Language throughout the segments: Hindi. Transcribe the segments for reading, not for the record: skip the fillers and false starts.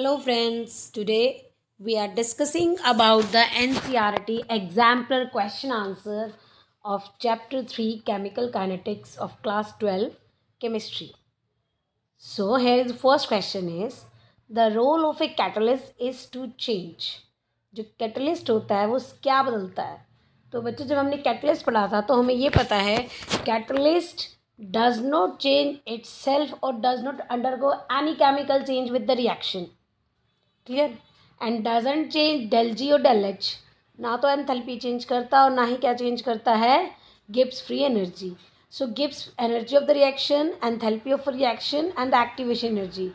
Hello friends, today we are discussing about the NCERT exemplar question answer of chapter 3 chemical kinetics of class 12 chemistry. So here the first question is the role of a catalyst is to change. जो कैटलिस्ट होता है वो क्या बदलता है? तो बच्चों जब हमने कैटलिस्ट पढ़ा था तो हमें ये पता है catalyst does not change itself or does not undergo any chemical change with the reaction. Clear and doesn't change del G और डेल एच. ना तो एंथैल्पी चेंज करता और ना ही क्या चेंज करता है, Gibbs free energy. So Gibbs energy of the reaction, enthalpy of reaction and the activation energy.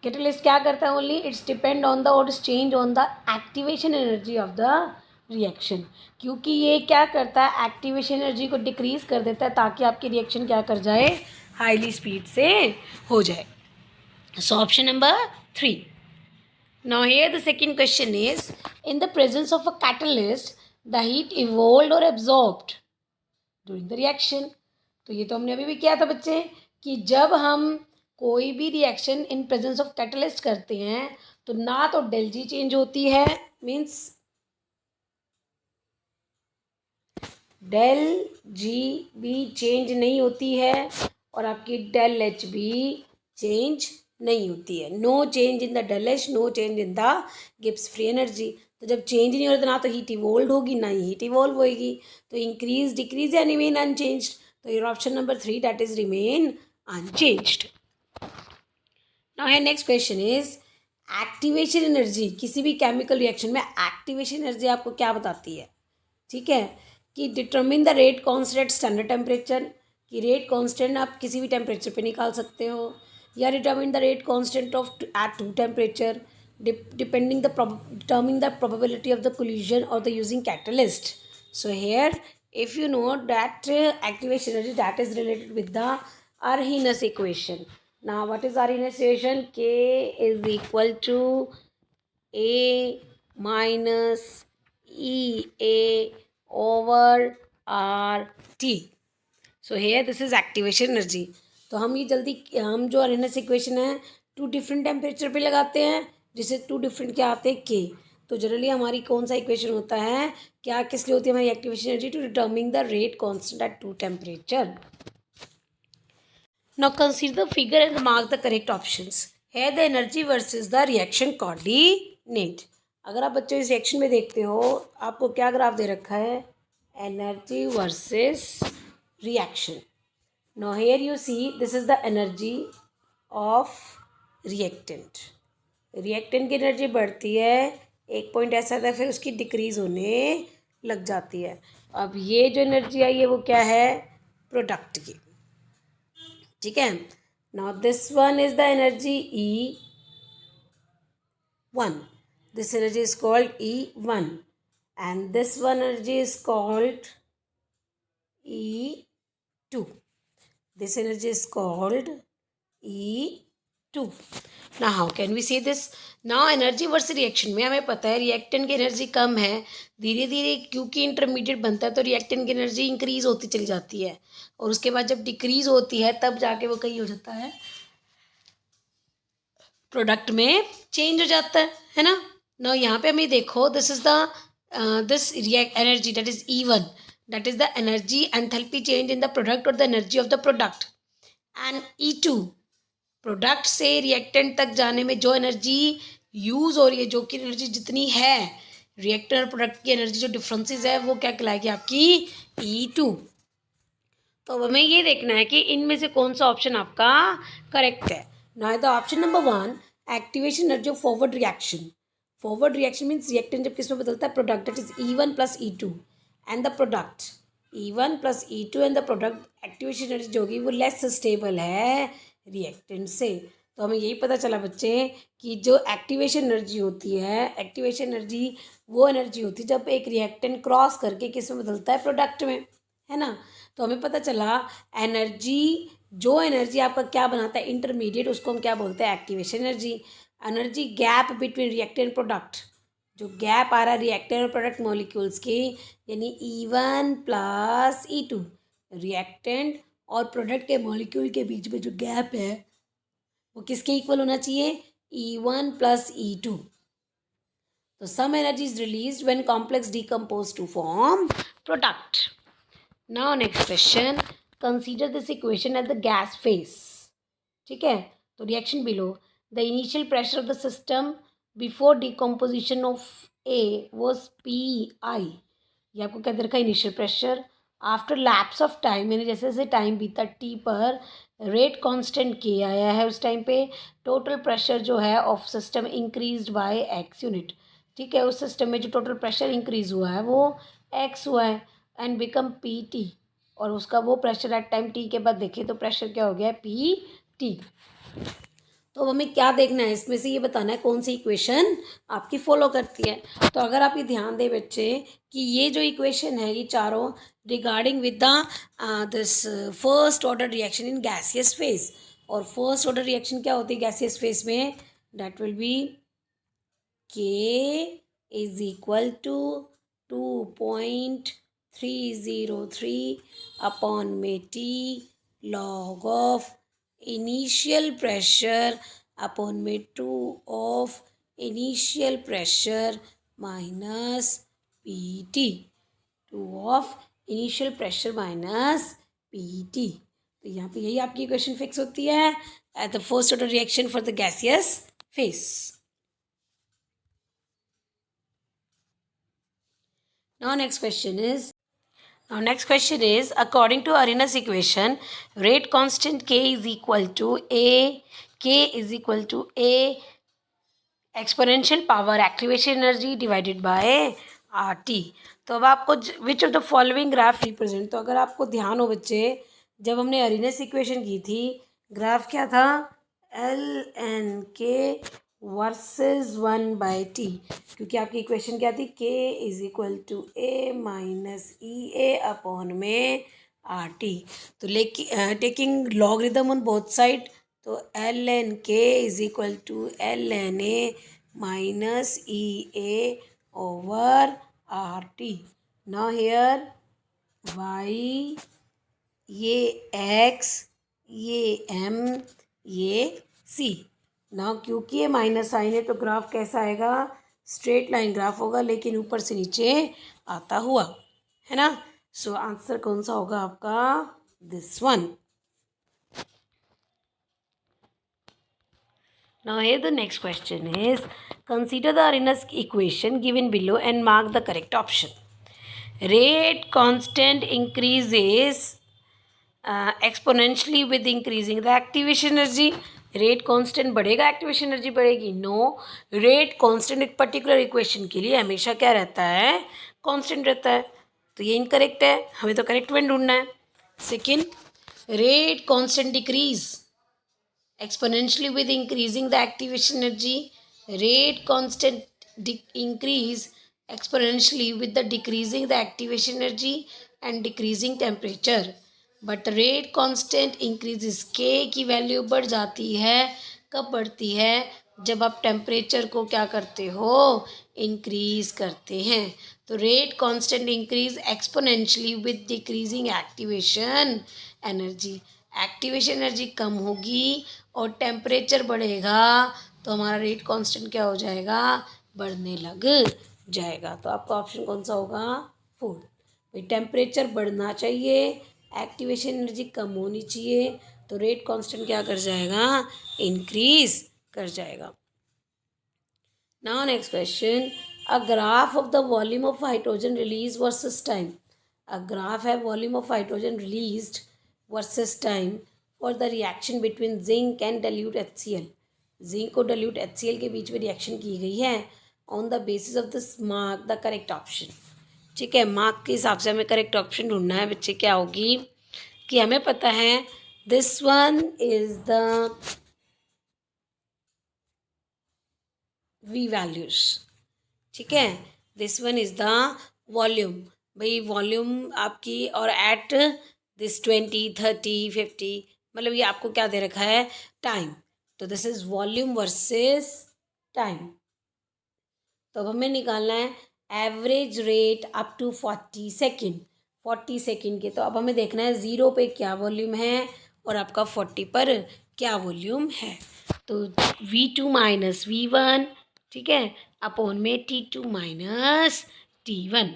Catalyst क्या करता है, only its depend on the और its change on the activation energy of the reaction. क्योंकि ये क्या करता है, एक्टिवेशन एनर्जी को डिक्रीज कर देता है ताकि आपकी रिएक्शन क्या कर जाए, हाईली स्पीड से हो जाए. So option number 3. Now here the second question is, in the presence of a catalyst, the heat evolved or absorbed during the reaction. तो ये तो हमने अभी भी किया था बच्चे कि जब हम कोई भी reaction in presence of catalyst करते हैं तो ना तो डेल जी चेंज होती है, मीन्स डेल जी भी चेंज नहीं होती है और आपकी डेल एच भी चेंज नहीं होती है. No change in the del H, no change in the Gibbs free energy. तो जब चेंज नहीं हो रहा तो ना तो हीट इवोल्व होगी ना ही हीट इवोल्व होगी. तो इंक्रीज डिक्रीज या रिमेन अनचेंज्ड. तो your option number 3 that is remain unchanged. Now है next question is activation energy. किसी भी केमिकल रिएक्शन में एक्टिवेशन एनर्जी आपको क्या बताती है, ठीक है, कि determine the rate constant at standard temperature. कि रेट कांस्टेंट आप किसी भी टेम्परेचर पे निकाल सकते हो, या determine the rate constant of at two temperature depending determine the probability of the collision or the using catalyst. So here if you know that activation energy that is related with the Arrhenius equation. Now what is Arrhenius equation? K is equal to A minus EA over RT. So here this is activation energy. तो हम ये जल्दी हम जो आरएनएस इक्वेशन है टू डिफरेंट टेम्परेचर पे लगाते हैं, जिससे टू डिफरेंट क्या आते हैं, के. तो जनरली हमारी कौन सा इक्वेशन होता है, क्या किस लिए होती है हमारी activation energy, to determine the rate constant at two temperature. Now consider the figure and mark the correct options. है the energy versus the reaction coordinate. अगर आप बच्चों इस रिएक्शन में देखते हो आपको क्या ग्राफ दे रखा है, energy versus reaction. Now here you see this is the energy of reactant. reactant की एनर्जी बढ़ती है, एक पॉइंट ऐसा था फिर उसकी डिक्रीज होने लग जाती है. अब ये जो एनर्जी आई है वो क्या है, प्रोडक्ट की, ठीक है. Now this one is the energy E1. This energy is called E1 and this one energy is called E2. This energy is called E2. Now how can we say this? Now energy versus reaction में हमें पता है रिएक्टेंट की एनर्जी कम है, धीरे धीरे क्योंकि इंटरमीडिएट बनता है तो रिएक्टेंट की एनर्जी इंक्रीज होती चली जाती है और उसके बाद जब डिक्रीज होती है तब जाके वो कहीं हो जाता है, प्रोडक्ट में चेंज हो जाता है ना. ना यहाँ पे हमें देखो this is the this react energy that is E1, that is the energy enthalpy change in the product or the energy of the product. and E2 product से रिएक्टेंट तक जाने में जो एनर्जी यूज हो रही है, जो कि एनर्जी जितनी है रिएक्टेंट और प्रोडक्ट की एनर्जी जो डिफरेंसेस है वो क्या कहलाएगी आपकी E2. तो अब हमें ये देखना है कि इनमें से कौन सा ऑप्शन आपका करेक्ट है. Now the option number 1 activation energy of forward reaction. Forward reaction means reactant जब किस में बदलता है, product, that is E1 plus E2 and the product E1 plus E2 and the product activation energy जो होगी वो लेस स्टेबल है रिएक्टेंट से. तो हमें यही पता चला बच्चे कि जो एक्टिवेशन एनर्जी होती है, एक्टिवेशन एनर्जी वो एनर्जी होती है जब एक रिएक्टेंट क्रॉस करके किस में बदलता है, प्रोडक्ट में, है ना. तो हमें पता चला एनर्जी, जो एनर्जी आपका क्या बनाता है इंटरमीडिएट, उसको हम क्या बोलते हैं, activation energy. Energy gap between reactant and product, जो गैप आ रहा है रिएक्टेंट और प्रोडक्ट मॉलिक्यूल्स की, यानी E1 प्लस E2, रिएक्टेंट और प्रोडक्ट के मॉलिक्यूल के बीच में जो गैप है वो किसके इक्वल होना चाहिए, E1 plus E2. So some energy is released when complex decompose to form product. Now next question, consider this equation at the gas phase. ठीक है, तो reaction below, the initial pressure of the system before decomposition of A was PI. ये आपको क्या दे रखा है, initial pressure. After lapse of time, यानी जैसे जैसे टाइम बीता टी पर रेट कांस्टेंट के आया है उस टाइम पे टोटल प्रेशर जो है of system increased by x unit. ठीक है, उस सिस्टम में जो टोटल प्रेशर इंक्रीज हुआ है वो एक्स हुआ है एंड बिकम पी टी. और उसका वो प्रेशर एट टाइम टी के बाद देखें तो प्रेशर क्या हो गया, पी टी. तो अब हमें क्या देखना है, इसमें से ये बताना है कौन सी इक्वेशन आपकी फॉलो करती है. तो अगर आप ये ध्यान दें बच्चे कि ये जो इक्वेशन है ये चारों regarding with the this first order reaction in gaseous phase. और फर्स्ट ऑर्डर रिएक्शन क्या होती है गैसियस फेज में, that will B K is equal to 2.303 upon में T log of initial pressure upon में 2 of initial pressure minus PT. 2 of initial pressure minus PT. तो यहाँ पे यही आपकी इक्वेशन फिक्स होती है at the first order reaction for the gaseous phase. Now next question is according to Arrhenius equation, rate constant K is equal to A exponential power activation energy divided by RT. तो अब आपको which of the following graph represent, तो अगर आपको ध्यान हो बच्चे जब हमने Arrhenius equation की थी ग्राफ क्या था, LNK वर्सेस 1/T. क्योंकि आपकी इक्वेशन क्या थी, K is equal to A minus EA upon में RT. तो लेकिन taking logarithm on both side, तो LNK is equal to LNA minus EA over RT. Now here Y, ये X, ये M, ये C. ना क्योंकि ये माइनस साइन है तो ग्राफ कैसा आएगा, स्ट्रेट लाइन ग्राफ होगा लेकिन ऊपर से नीचे आता हुआ, है ना. सो आंसर कौन सा होगा आपका, this one. Now here the next question is consider the Arrhenius equation given below and mark the correct option. Rate constant increases exponentially with increasing the activation energy. Rate constant बढ़ेगा, एक्टिवेशन एनर्जी बढ़ेगी, नो. रेट कांस्टेंट एक पर्टिकुलर इक्वेशन के लिए हमेशा क्या रहता है, कांस्टेंट रहता है. तो ये इनकरेक्ट है, हमें तो करेक्ट वन ढूंढना है. Second, rate constant decrease exponentially with increasing the activation energy. Rate constant increase exponentially with the decreasing the activation energy and decreasing temperature. But rate constant increases, K की वैल्यू बढ़ जाती है. कब बढ़ती है, जब आप टेम्परेचर को क्या करते हो, इंक्रीज करते हैं. तो rate constant increase exponentially with decreasing activation energy. Activation energy कम होगी और टेम्परेचर बढ़ेगा तो हमारा रेट कांस्टेंट क्या हो जाएगा, बढ़ने लग जाएगा. तो आपका ऑप्शन कौन सा होगा, 4. भाई टेम्परेचर बढ़ना चाहिए, एक्टिवेशन एनर्जी कम होनी चाहिए, तो रेट कांस्टेंट क्या कर जाएगा, इंक्रीज कर जाएगा. Now next question, a graph of the volume of hydrogen release versus time. A graph है volume of hydrogen released versus time for the reaction between zinc and dilute HCl. Zinc और डाइल्यूट HCl के बीच में रिएक्शन की गई है. On the basis of this mark the correct option. ठीक है, मार्क के हिसाब से हमें करेक्ट ऑप्शन ढूंढना है बच्चे. क्या होगी कि हमें पता है this one is the V values. ठीक है, this one is the volume. भाई वॉल्यूम आपकी और एट दिस 20, 30, 50, मतलब ये आपको क्या दे रखा है, टाइम. तो this is volume versus time. तो अब हमें निकालना है average rate up to 40 second. 40 second के, तो अब हमें देखना है 0 पे क्या वॉल्यूम है और आपका 40 पर क्या वॉल्यूम है। तो V2 माइनस V1, ठीक है, अपॉन में T2 माइनस T1।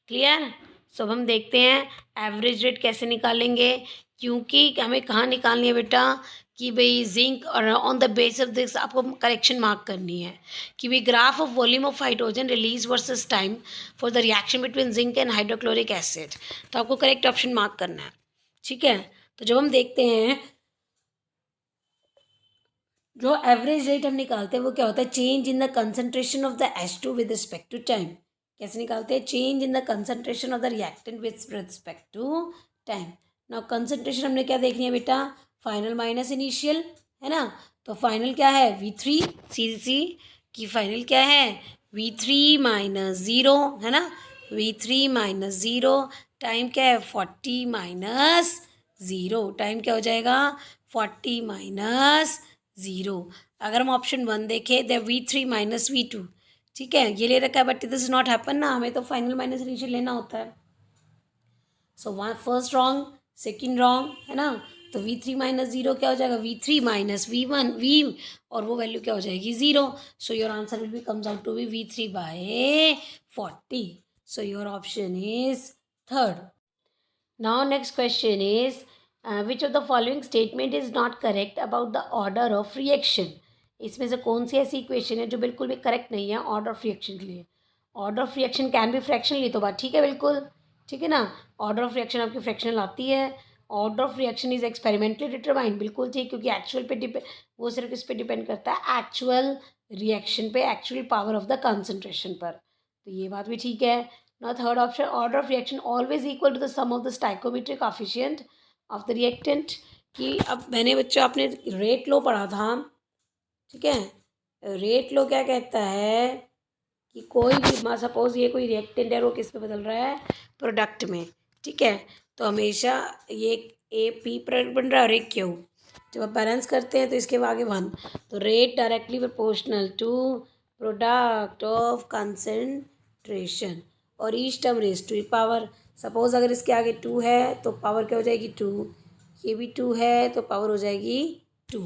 क्लियर। सो अब हम देखते हैं एवरेज रेट कैसे निकालेंगे, क्योंकि हमें कहाँ निकालनी है बेटा कि भाई जिंक और on the base of this आपको करेक्शन मार्क करनी है कि भाई graph of volume of hydrogen release versus time for the reaction between zinc and hydrochloric acid. तो आपको करेक्ट ऑप्शन मार्क करना है, ठीक है। तो जब हम देखते हैं जो एवरेज रेट हम निकालते हैं वो क्या होता है, change in the concentration of the H2 with respect to time. कैसे निकालते हैं, change in the concentration of the reactant with respect to time. Now concentration हमने क्या देखनी है बेटा, फाइनल माइनस इनिशियल, है ना। तो फाइनल क्या है V3, सी की फाइनल क्या है V3 माइनस ज़ीरो, है ना, V3 माइनस ज़ीरो। टाइम क्या है 40 माइनस ज़ीरो, टाइम क्या हो जाएगा 40 माइनस ज़ीरो। अगर हम ऑप्शन 1 देखें द V3 माइनस V2, ठीक है, ये ले रखा है but this is not happen ना, हमें तो फाइनल माइनस इनिशियल लेना होता है। So one first wrong, second wrong, है ना। तो V3 माइनस ज़ीरो क्या हो जाएगा V3 माइनस V1 V, और वो वैल्यू क्या हो जाएगी zero. So your answer will be comes out to be V3 by 40। So your option is third. Now next question is which of the following statement is not correct about the order of reaction। इसमें से कौन सी ऐसी इक्वेशन है जो बिल्कुल भी करेक्ट नहीं है ऑर्डर ऑफ रिएक्शन के लिए। Order of reaction can be fractional, ये तो बात ठीक है बिल्कुल, ठीक है ना। ऑर्डर ऑफ रिएक्शन आपकी फ्रैक्शनल आती है। Order of reaction is experimentally determined, बिल्कुल ठीक, क्योंकि एक्चुअल पे डिपेंड, वो सिर्फ किस पे डिपेंड करता है, एक्चुअल रिएक्शन पे, actual power of the concentration पर। तो ये बात भी ठीक है। Now third option, order of reaction always equal to the sum of the stoichiometric coefficient of the reactant। कि अब मैंने बच्चों आपने रेट लो पढ़ा था, ठीक है। रेट लो क्या कहता है कि कोई भी सपोज ये कोई रिएक्टेंट है, वो किस पे बदल रहा है, प्रोडक्ट में, ठीक है। तो हमेशा ये ए पी प्रोडक्ट बन रहा है और एक क्यू, जब आप बैलेंस करते हैं तो इसके आगे 1, तो rate directly proportional to product of concentration और each term raise to power. Suppose अगर इसके आगे 2 है तो पावर क्या हो जाएगी 2, ये भी 2 है तो पावर हो जाएगी 2।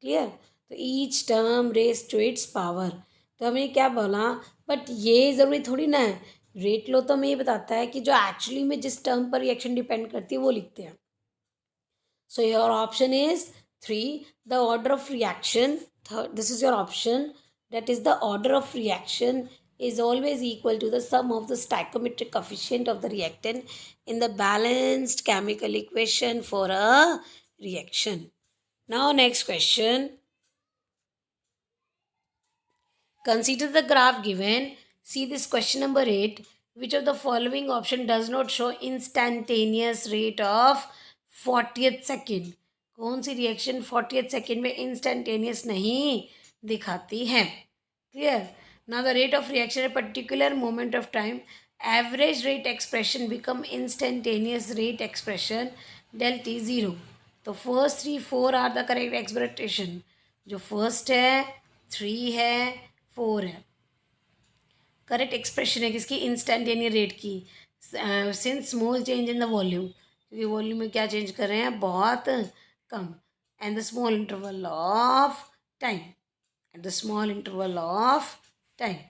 क्लियर। तो each term raise to its power. तो हमें क्या बोला, बट ये ज़रूरी थोड़ी ना है, रेट लो तो हमें ये बताता है कि जो एक्चुअली में जिस टर्म पर रिएक्शन डिपेंड करती है वो लिखते हैं। सो your option is 3, the order of reaction, this is your option, that is the order of reaction is always equal to the sum of the stoichiometric coefficient of the reactant in the balanced chemical equation for a reaction. Now next question, consider the graph given, see this question number 8, which of the following option does not show instantaneous rate of 40th second। कौन सी रिएक्शन 40th सेकेंड में इंस्टेंटेनियस नहीं दिखाती है। Clear. Now the rate of reaction at a particular moment of time, average rate expression become instantaneous rate expression del t 0। तो first 3 4 are the correct expression. जो फर्स्ट है 3 है 4 है, करेक्ट एक्सप्रेशन है किसकी, इंस्टेंटेनियस रेट की, since small change in the volume, क्योंकि वॉल्यूम में क्या चेंज कर रहे हैं बहुत कम, and the small interval of time, at the small interval of time.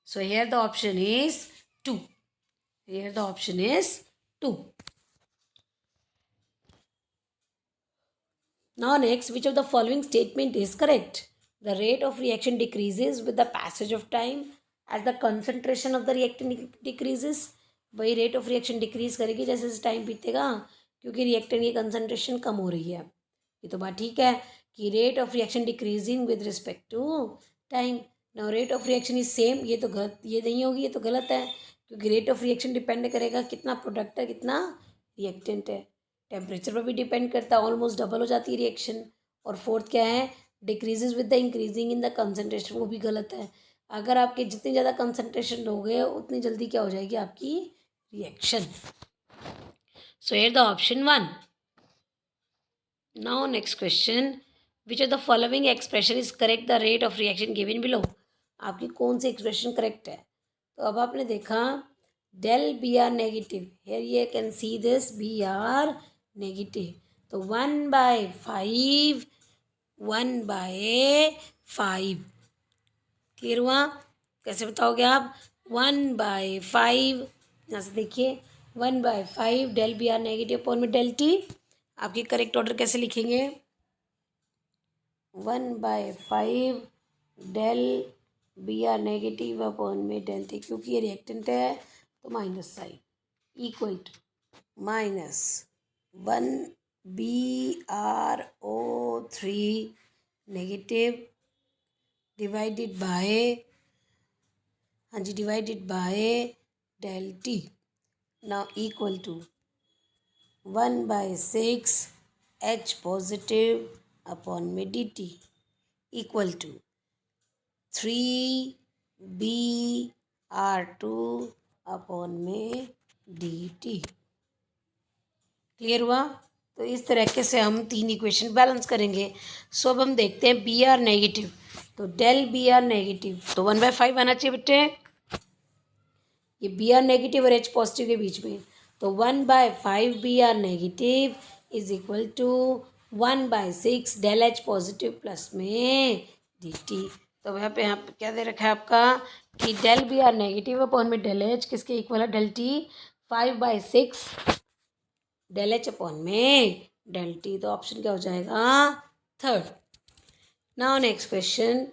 So here the option is 2. Here the option is 2. Now next, which of the following statement is correct? The rate of reaction decreases with the passage of time as the concentration of the reactant decreases। वही रेट ऑफ रिएक्शन डिक्रीज करेगी जैसे जैसे टाइम बीतेगा, क्योंकि रिएक्टेंट की कंसंट्रेशन कम हो रही है। ये तो बात ठीक है कि rate of reaction decreasing with respect to time. Now rate of reaction is same, ये तो गलत, ये नहीं होगी, ये तो गलत है, क्योंकि रेट ऑफ रिएक्शन डिपेंड करेगा कितना प्रोडक्ट है कितना रिएक्टेंट है, टेम्परेचर पर भी डिपेंड करता है, ऑलमोस्ट डबल हो जाती है रिएक्शन। और फोर्थ क्या है, decreases with the increasing in the concentration, वो भी गलत है। अगर आपके जितनी ज़्यादा कंसनट्रेशन लोगे उतनी जल्दी क्या हो जाएगी आपकी reaction. So here the option 1। Now next question, which of the following expression is correct the rate of reaction given below. आपकी कौन सी एक्सप्रेशन करेक्ट है। तो अब आपने देखा del B R negative, here ये can see this B R negative, तो 1/5, 1/5। क्लियर हुआ? कैसे बताओगे आप? 1/5, यहाँ से देखिए 1/5 del B R negative upon में डेल टी। आपकी करेक्ट ऑर्डर कैसे लिखेंगे? 1/5 del B R negative upon में डेल टी, क्योंकि ये रिएक्टेंट है तो minus sign, equal to minus 1BrO3 negative divided by, हाँ जी, divided by del T. Now equal to 1/6 H positive upon में D T equal to 3BR2 अपॉन में डी टी। क्लियर हुआ? तो इस तरीके से हम 3 इक्वेशन बैलेंस करेंगे। सो अब हम देखते हैं बी आर नेगेटिव, तो डेल बी आर नेगेटिव तो 1/5 आना चाहिए बेटे, ये बी आर नेगेटिव और एच पॉजिटिव के बीच में, तो 1/5 B R negative is equal to 1/6 del H positive plus में डी टी। तो यहाँ पे क्या दे रखा है आपका कि del B R negative upon में डेल एच किसके इक्वल है? Del T 5/6 del H upon में डेल टी। तो ऑप्शन क्या हो जाएगा? थर्ड। नाउ नेक्स्ट क्वेश्चन,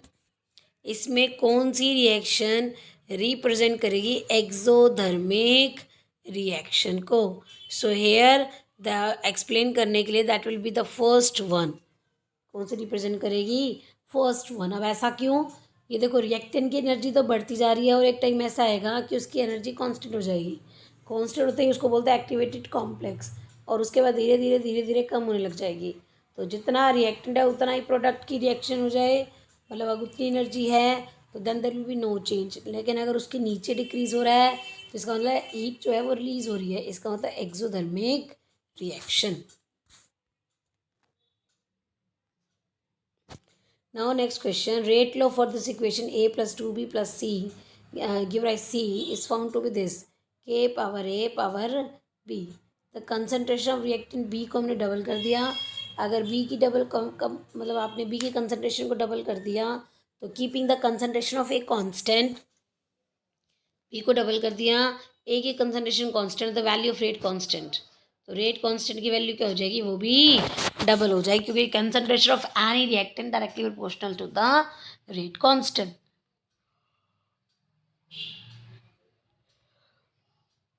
इसमें कौन सी रिएक्शन रिप्रेजेंट करेगी एक्सोथर्मिक रिएक्शन को? सो हेयर द एक्सप्लेन करने के लिए that will be the first one. कौन सी रिप्रेजेंट करेगी? First one. अब ऐसा क्यों? ये देखो रिएक्टेंट की एनर्जी तो बढ़ती जा रही है और एक टाइम ऐसा आएगा कि उसकी एनर्जी कांस्टेंट हो जाएगी। कांस्टेंट होते ही उसको बोलते हैं एक्टिवेटेड कॉम्प्लेक्स, और उसके बाद धीरे धीरे कम होने लग जाएगी। तो जितना रिएक्टेंट है उतना ही प्रोडक्ट की रिएक्शन हो जाए, मतलब अगर उतनी एनर्जी है तो then there will be no change. लेकिन अगर उसके नीचे डिक्रीज हो रहा है तो इसका मतलब हीट जो है वो रिलीज हो रही है, इसका मतलब exothermic reaction. Now next question, rate law for this equation a plus 2b plus c give rise c is found to be this k power a power b। the concentration of reactant b को हमने डबल कर दिया। अगर b की डबल कम मतलब आपने b की कंसनट्रेशन को डबल कर दिया तो keeping the concentration of A constant, b को डबल कर दिया, a की concentration constant, the value of rate constant, तो रेट कांस्टेंट की वैल्यू क्या हो जाएगी? वो भी डबल हो जाएगी, क्योंकि concentration of any reactant directly proportional to the rate constant.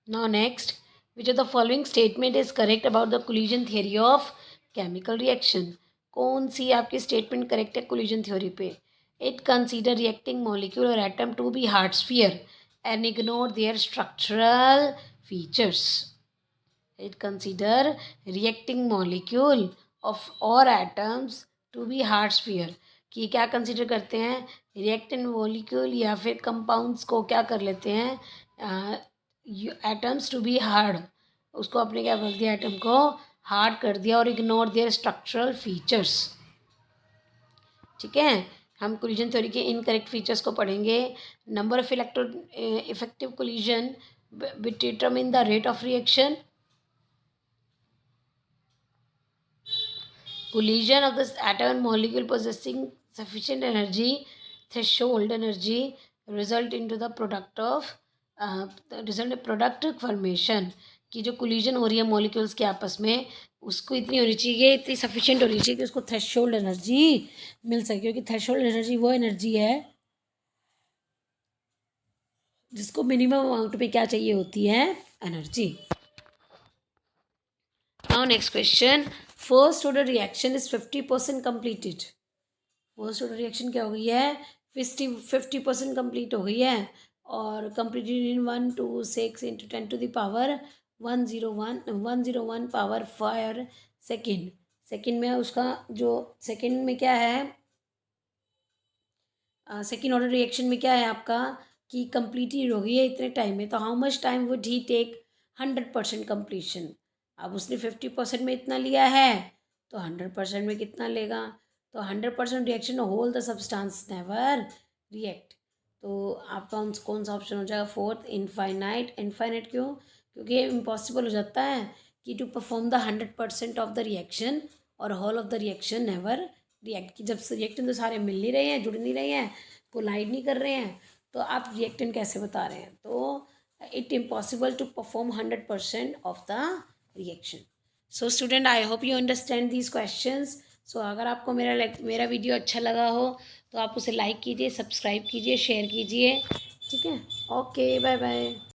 Now next, which of the following statement is correct about the collision theory of chemical reaction? कौन सी आपकी स्टेटमेंट करेक्ट है कोलिजन थ्योरी पे? इट कंसीडर रिएक्टिंग मॉलिक्यूल और atom to be hard sphere and ignore their structural features. It consider reacting molecule of or atoms to be hard sphere, कि क्या कंसिडर करते हैं? रिएक्टेंट मॉलिक्यूल या फिर कंपाउंड्स को क्या कर लेते हैं? एटम्स टू बी हार्ड, उसको आपने क्या बोल दिया? एटम को हार्ड कर दिया और इग्नोर देयर स्ट्रक्चरल फीचर्स। ठीक है, हम कोलिजन थ्योरी के इनकरेक्ट फीचर्स को पढ़ेंगे। Number of electro effective collision determine the rate of reaction. Collision of this atom and molecule possessing sufficient energy, threshold energy, result into the product of result product formation, कि जो कोलिजन हो रही है मॉलिक्यूल्स के आपस में उसको इतनी होनी चाहिए, इतनी सफिशिएंट होनी चाहिए कि उसको थ्रेशोल्ड एनर्जी मिल सके, क्योंकि थ्रेशोल्ड एनर्जी वो एनर्जी है जिसको मिनिमम अमाउंट पे क्या चाहिए होती है? Energy. Now next question, first order reaction is 50% completed. First order reaction क्या हो गई है? 50% कंप्लीट हो गई है, और completed in 126 into 10⁻101 power 5 second. Second में उसका जो सेकेंड में क्या है, सेकेंड ऑर्डर रिएक्शन में क्या है आपका कि कंप्लीटेड हो गई है इतने टाइम में, तो how much time would he take 100% completion. अब उसने 50% में इतना लिया है तो 100% में कितना लेगा? तो 100% reaction whole the substance never react. तो आपका कौन सा ऑप्शन हो जाएगा? Fourth, infinite. इनफाइनाइट क्यों? क्योंकि ये इम्पॉसिबल हो जाता है कि to perform the 100% of the reaction और whole of the reaction never react, कि जब रिएक्टेंट तो सारे मिल नहीं रहे हैं, जुड़ नहीं रहे हैं, कोलाइड नहीं कर रहे हैं, तो आप रिएक्टेंट कैसे बता रहे हैं? तो it impossible to perform 100% of the reaction. So student, I hope you understand these questions. So अगर आपको मेरा वीडियो अच्छा लगा हो तो आप उसे लाइक कीजिए, सब्सक्राइब कीजिए, शेयर कीजिए. ठीक है, ओके, बाय बाय.